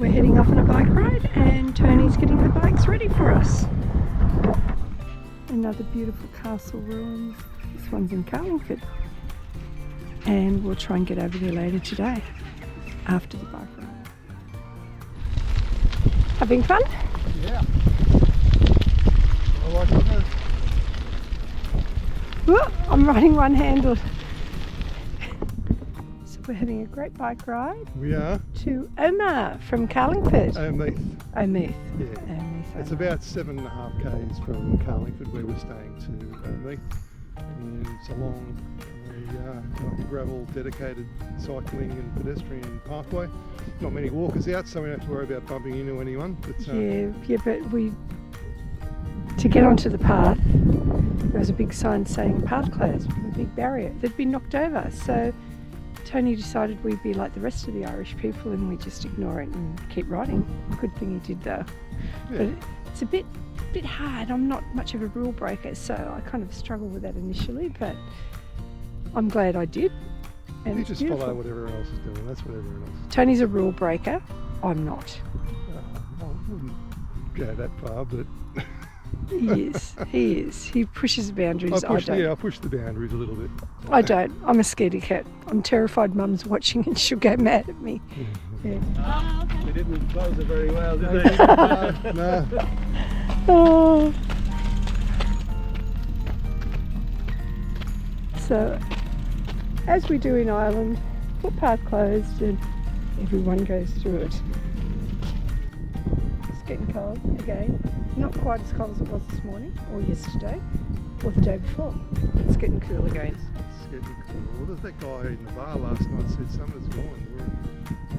We're heading off on a bike ride and Tony's getting the bikes ready for us. Another beautiful castle ruins. This one's in Carlingford. And we'll try and get over there later today after the bike ride. Having fun? Yeah. I like it. Whoa, I'm riding one-handed. So we're having a great bike ride. We are. To Omar from Carlingford. Omeath. Omeath. Yeah. Omeath. It's about 7.5 k's from Carlingford where we're staying to Omeath. And it's along a gravel dedicated cycling and pedestrian pathway. Not many walkers out, so we don't have to worry about bumping into anyone. But, but to get onto the path, there was a big sign saying path closed, a big barrier that'd been knocked over. So Tony decided we'd be like the rest of the Irish people and we just ignore it and keep riding. Good thing he did though. Yeah. But it's a bit hard. I'm not much of a rule breaker, so I kind of struggled with that initially, but I'm glad I did. And you it's just beautiful. follow what everyone else is doing. That's what everyone else is doing. Tony's a rule breaker. I'm not. I wouldn't go that far, but He is. He pushes the boundaries. I don't. I push the boundaries a little bit. I don't. I'm a scaredy cat. I'm terrified Mum's watching and she'll go mad at me. Yeah. We didn't close it very well, did we? No. Oh. So, as we do in Ireland, footpath closed and everyone goes through it. It's getting cold again. Not quite as cold as it was this morning or yesterday or the day before. It's getting cool again. It's getting cool. Well, there's that guy in the bar last night said summer's gone.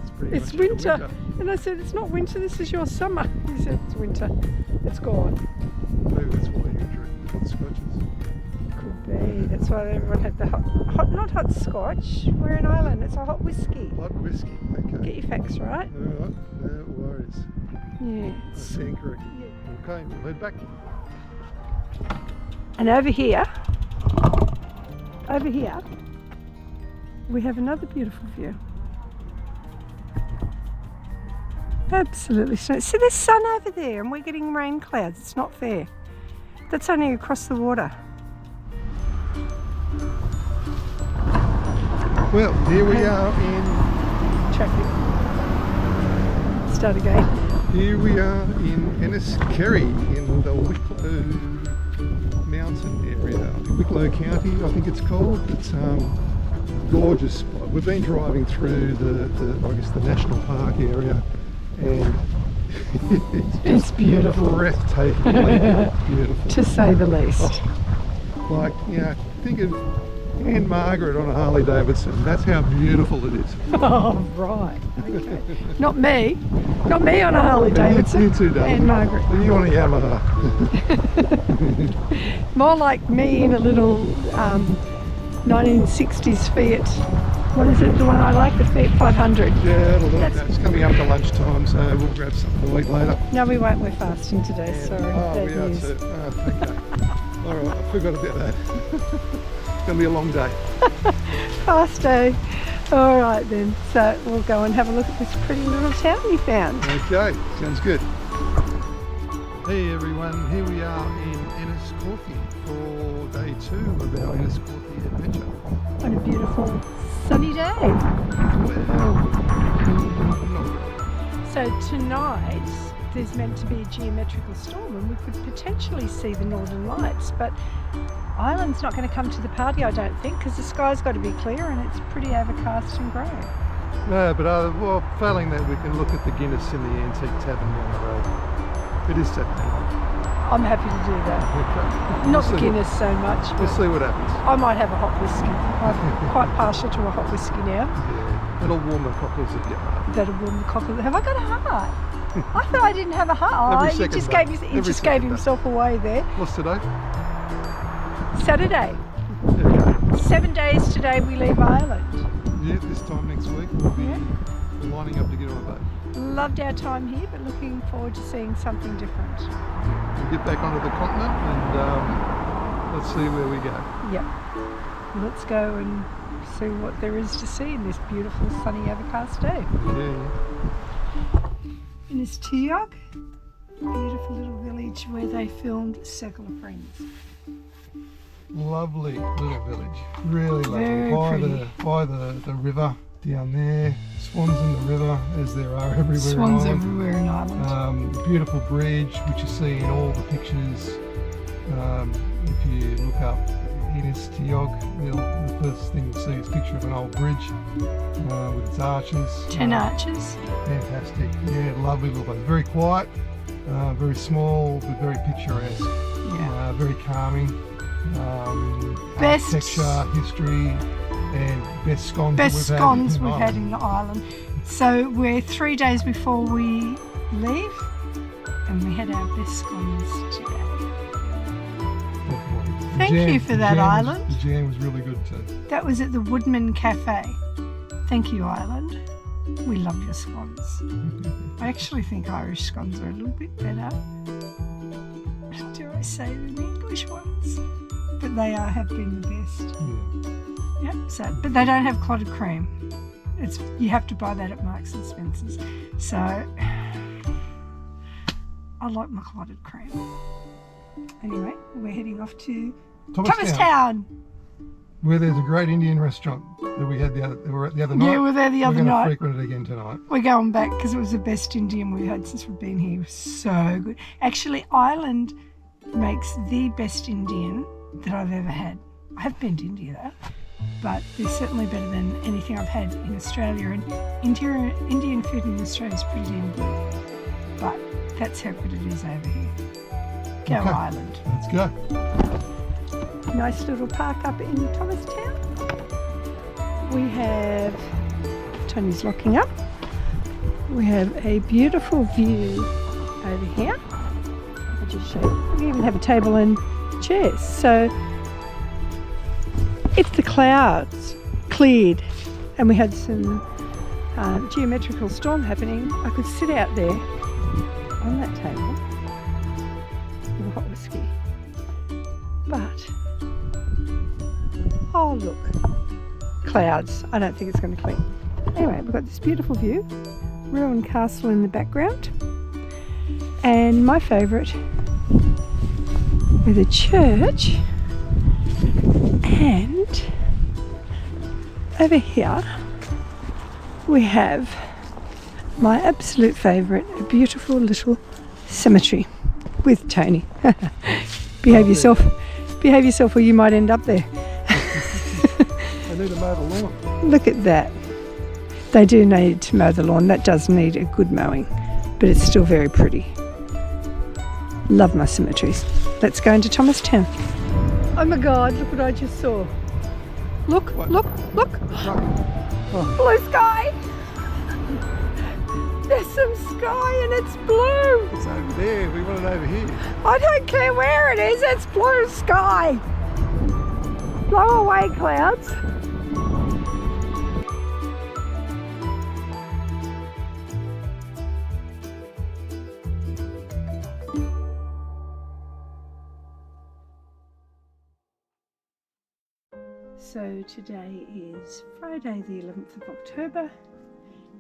It's pretty It's much winter. And I said, it's not winter, this is your summer. He said, it's winter. It's gone. Maybe that's why you drink hot scotches. Could be. That's why everyone had the not hot scotch. We're in Ireland. It's a hot whiskey. Hot whiskey, okay. Get your facts right. Alright, no worries. Yeah. I stand corrected. Okay, we'll head back. And over here, we have another beautiful view. Absolutely stunning. See, there's sun over there and we're getting rain clouds. It's not fair. That's only across the water. Well, here we are in... Traffic. Start again. Here we are in Enniskerry in the Wicklow mountain area. Wicklow County, I think it's called. It's gorgeous spot. We've been driving through the national park area and It's beautiful. breathtakingly beautiful. To say the least. Like, think of Anne Margaret on a Harley Davidson. That's how beautiful it is. Oh, right. Okay. Not me on a Harley Davidson. You too, darling. And Margaret. You on a Yamaha. More like me in a little 1960s Fiat. What is it? The one I like, the Fiat 500. Yeah, it'll look. It's coming up to lunchtime, so we'll grab something to eat later. No, we won't. We're fasting today. Sorry. Oh, Bad we are news. too. Oh, okay. All right, I forgot about that. It's going to be a long day. Fast day. All right then. So we'll go and have a look at this pretty little town we found. Okay, sounds good. Hey everyone, here we are in Enniscorthy for day 2 of our Enniscorthy adventure. What a beautiful sunny day. Well, So tonight there's meant to be a geometrical storm and we could potentially see the northern lights, but Ireland's not going to come to the party, I don't think, because the sky's got to be clear and it's pretty overcast and grey. no, but well, failing that, we can look at the Guinness in the Antique Tavern down the road. It is Saturday. I'm happy to do that. Okay. Not We'll the see Guinness so much, We'll but see what happens. I might have a hot whiskey. I'm quite partial to a hot whiskey now. Yeah, it'll warm the cockles of your heart. That'll warm the cockles. Have I got a heart? I thought I didn't have a heart. Every Oh, second he just day. gave, he Every just second gave day. himself away there. What's today? Saturday. Okay. 7 days today we leave Ireland. Yeah, this time next week we'll be lining up to get on a boat. Loved our time here, but looking forward to seeing something different. We'll get back onto the continent and let's see where we go. Yep. Let's go and see what there is to see in this beautiful sunny overcast day. Yeah. Innistiog, beautiful little village where they filmed Circle of Friends. Lovely little village, really lovely. Very pretty. By the river down there, swans in the river as there are everywhere. Swans in Ireland. everywhere in Ireland. Beautiful bridge which you see in all the pictures. If you look up Innistiog, the first thing you'll see is a picture of an old bridge with its arches. 10 arches. Fantastic, yeah, lovely little place. Very quiet, very small but very picturesque. Yeah. Very calming. Best Architecture, history, and best scones we've had in Ireland. So we're 3 days before we leave, and we had our best scones today. Thank you for that, Ireland. The jam was really good too. That was at the Woodman Cafe. Thank you, Ireland. We love your scones. I actually think Irish scones are a little bit better, dare I say, than the English ones. But they have been the best. Yeah. Yep. So, but they don't have clotted cream. You have to buy that at Marks and Spencer's. So I like my clotted cream. Anyway, we're heading off to Thomastown, where there's a great Indian restaurant that we had the other night. Yeah, we were there the other night. We're going to frequent it again tonight. We're going back because it was the best Indian we've had since we've been here. It was so good. Actually, Ireland makes the best Indian that I've ever had. I have been to India though, but they're certainly better than anything I've had in Australia. And Indian food in Australia is pretty damn good, but that's how good it is over here. Go Okay. Ireland. Let's go. Nice little park up in Thomastown. We have, Tony's locking up. We have a beautiful view over here. I'll just show you. We even have a table and chairs. So if the clouds cleared and we had some geometrical storm happening, I could sit out there on that table with a hot whiskey. But, oh look, clouds. I don't think it's going to clear. Anyway, we've got this beautiful view, ruined castle in the background, and my favourite with a church, and over here we have my absolute favourite, a beautiful little cemetery with Tony. Behave yourself or you might end up there. I need to mow the lawn. Look at that. They do need to mow the lawn. That does need a good mowing, but it's still very pretty. Love my cemeteries. Let's go into Thomastown. Oh my God, look what I just saw. Look, What? look. Oh. Blue sky. There's some sky and it's blue. It's over there. We want it over here. I don't care where it is, it's blue sky. Blow away, clouds. So today is Friday the 11th of October,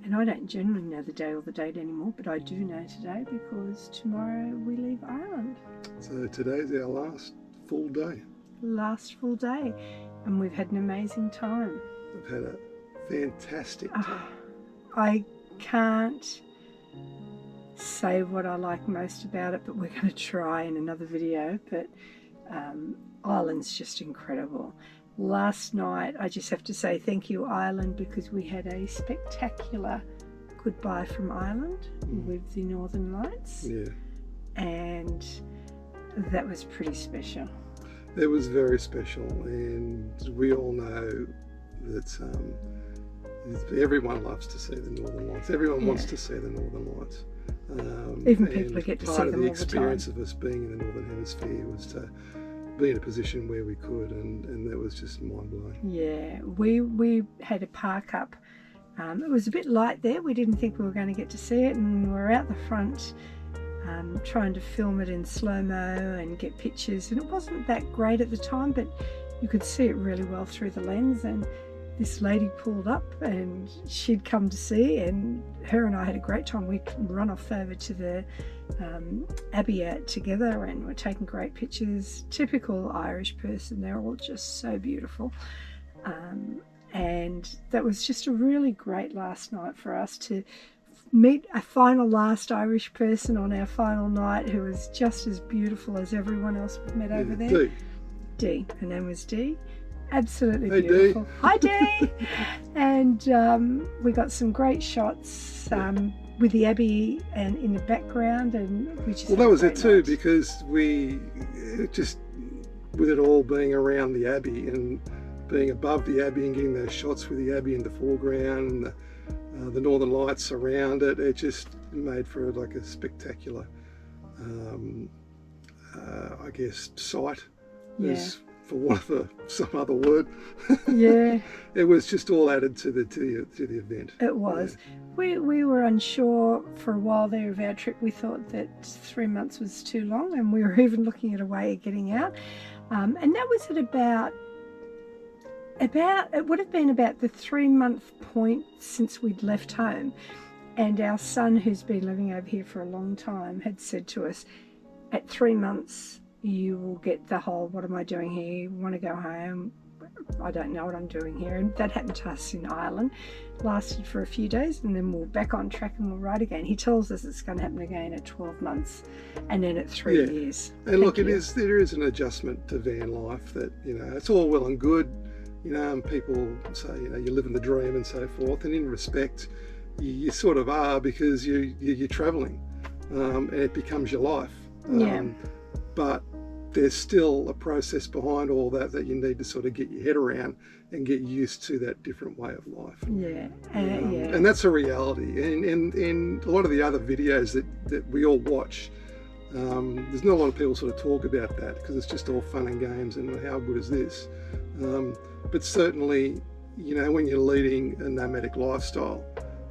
and I don't generally know the day or the date anymore, but I do know today because tomorrow we leave Ireland. So today's our last full day. Last full day, and we've had an amazing time. We've had a fantastic time. I can't say what I like most about it, but we're going to try in another video. But Ireland's just incredible. Last night, I just have to say thank you, Ireland, because we had a spectacular goodbye from Ireland with the Northern Lights. Yeah. And that was pretty special. It was very special, and we all know that everyone loves to see the Northern Lights. Everyone wants to see the Northern Lights. Even people who get to see them all the time. Part of the experience of us being in the Northern Hemisphere was to be in a position where we could, and that was just mind-blowing. Yeah, we had a park up. It was a bit light there. We didn't think we were going to get to see it, and we're out the front trying to film it in slow-mo and get pictures, and it wasn't that great at the time, but you could see it really well through the lens, and this lady pulled up and she'd come to see, and her and I had a great time. We'd run off over to the Abbey together and we're taking great pictures. Typical Irish person, they're all just so beautiful. And that was just a really great last night for us to meet a final last Irish person on our final night who was just as beautiful as everyone else we've met over there. Dee. Her name was Dee. Absolutely beautiful. Dee. Hi, Dee. And we got some great shots with the Abbey and in the background, and we just that was it too, because we just, with it all being around the Abbey and being above the Abbey and getting those shots with the Abbey in the foreground and the Northern Lights around it, it just made for like a spectacular, I guess, sight. Is, for want of some other word. Yeah. It was just all added to the event. It was. Yeah. We were unsure for a while there of our trip. We thought that 3 months was too long, and we were even looking at a way of getting out. And that was at about it would have been about the 3 month point since we'd left home. And our son, who's been living over here for a long time, had said to us, at 3 months, you will get the whole, what am I doing here? You want to go home? I don't know what I'm doing here. And that happened to us in Ireland. Lasted for a few days, and then we're back on track and we'll ride again. He tells us it's going to happen again at 12 months and then at 3 years. And look, there is an adjustment to van life that, it's all well and good, and people say, you're living the dream and so forth. And in respect, you sort of are, because you're traveling and it becomes your life. But there's still a process behind all that you need to sort of get your head around and get used to that different way of life. And that's a reality. And a lot of the other videos that we all watch, there's not a lot of people sort of talk about that, because it's just all fun and games and how good is this. But certainly, when you're leading a nomadic lifestyle,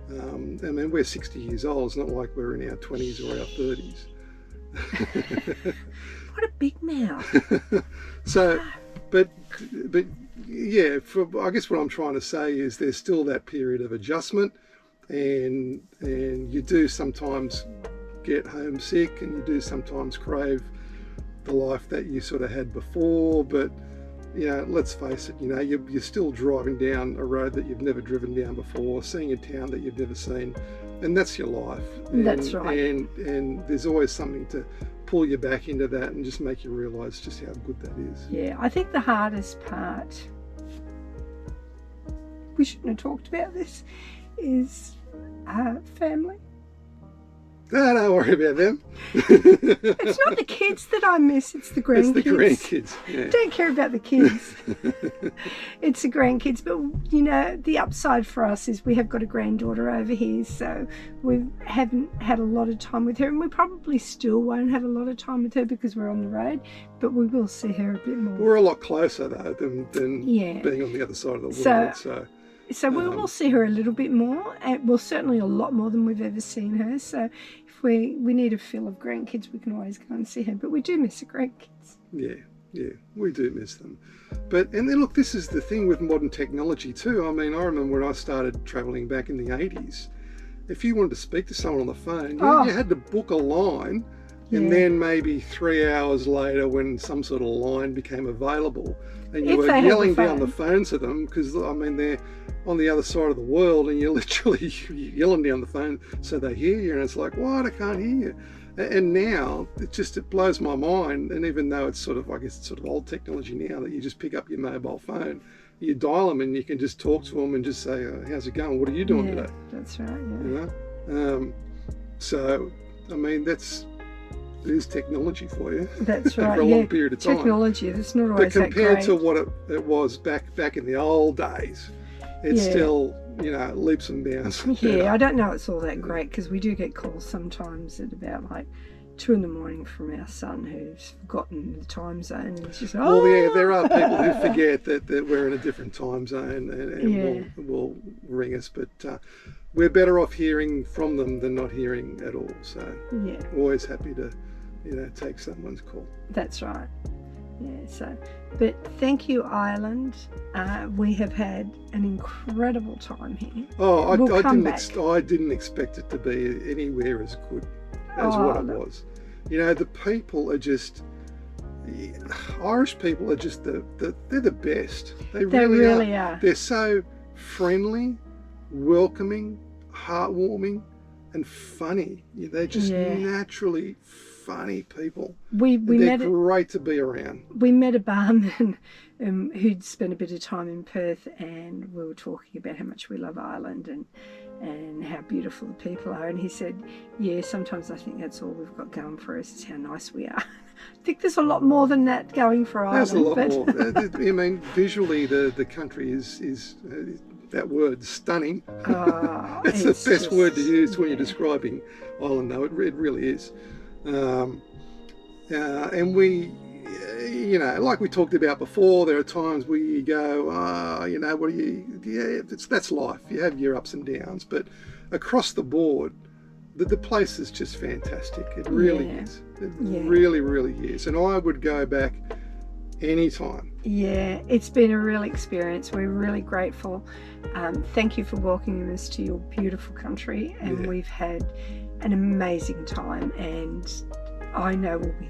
I mean, we're 60 years old. It's not like we're in our 20s or our 30s. What a big mouth. So, but yeah, I guess what I'm trying to say is there's still that period of adjustment, and you do sometimes get homesick, and you do sometimes crave the life that you sort of had before. But let's face it, you're still driving down a road that you've never driven down before, seeing a town that you've never seen, and that's your life. That's right. And there's always something to pull you back into that and just make you realise just how good that is. Yeah, I think the hardest part, we shouldn't have talked about this, is family. Don't worry about them. It's not the kids that I miss, it's the grandkids. It's the grandkids, yeah. Don't care about the kids. It's the grandkids. But, the upside for us is we have got a granddaughter over here, so we haven't had a lot of time with her, and we probably still won't have a lot of time with her because we're on the road, but we will see her a bit more. We're a lot closer, though, than being on the other side of the world. So we will see her a little bit more, and well, certainly a lot more than we've ever seen her. So if we need a fill of grandkids, we can always go and see her. But we do miss the grandkids. Yeah, we do miss them. And then look, this is the thing with modern technology too. I mean, I remember when I started travelling back in the 80s, if you wanted to speak to someone on the phone, you had to book a line. And then maybe 3 hours later, when some sort of line became available, and you were yelling down the phone to them, because I mean they're on the other side of the world, and you're literally yelling down the phone so they hear you, and it's like, what? I can't hear you. And now it blows my mind. And even though it's sort of, I guess it's sort of old technology now, that you just pick up your mobile phone, you dial them, and you can just talk to them and just say, how's it going? What are you doing today? That's right. Yeah. So I mean it is technology for you. That's right. For a long period of time. Technology, that's not always that great. But compared to what it was back in the old days, it's still, leaps and bounds. Yeah, I don't know it's all that great, because we do get calls sometimes at about like 2 in the morning from our son who's forgotten the time zone, and he's just there are people who forget that we're in a different time zone and will ring us, but we're better off hearing from them than not hearing at all. So always happy to take someone's call. That's right. Yeah, so, but thank you, Ireland. We have had an incredible time here. Oh, I We'll didn't expect it to be anywhere as good as Oh, what it look. was. You know, the people are just, Irish people are just they're the best. They really are. They're so friendly, welcoming, heartwarming, and funny. They're just naturally funny people. They're great to be around. We met a barman who'd spent a bit of time in Perth, and we were talking about how much we love Ireland and how beautiful the people are. And he said, yeah, sometimes I think that's all we've got going for us is how nice we are. I think there's a lot more than that going for Ireland. There's a lot more. I mean, visually, the country is that word, stunning. It's the best word to use when you're describing Ireland, though. It really is. And we, you know, like we talked about before, there are times where you go, you know, that's life. You have your ups and downs, but across the board, the place is just fantastic. It really is. It really, really is. And I would go back anytime. Yeah, it's been a real experience. We're really grateful. Thank you for welcoming us to your beautiful country, and we've had an amazing time, and I know we'll be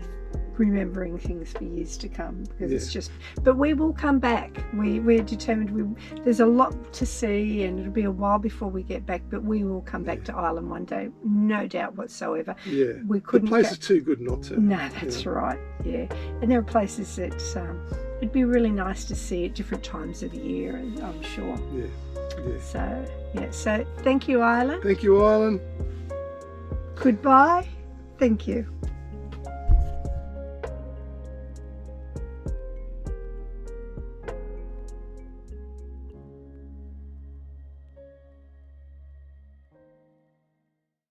remembering things for years to come, because it's just, but we will come back. We're determined. There's a lot to see, and it'll be a while before we get back, but we will come back to Ireland one day, no doubt whatsoever. We couldn't. The place is too good not to. No, that's right. Yeah, and there are places that it'd be really nice to see at different times of the year, I'm sure. So thank you, Ireland. Thank you, Ireland. Goodbye. Thank you.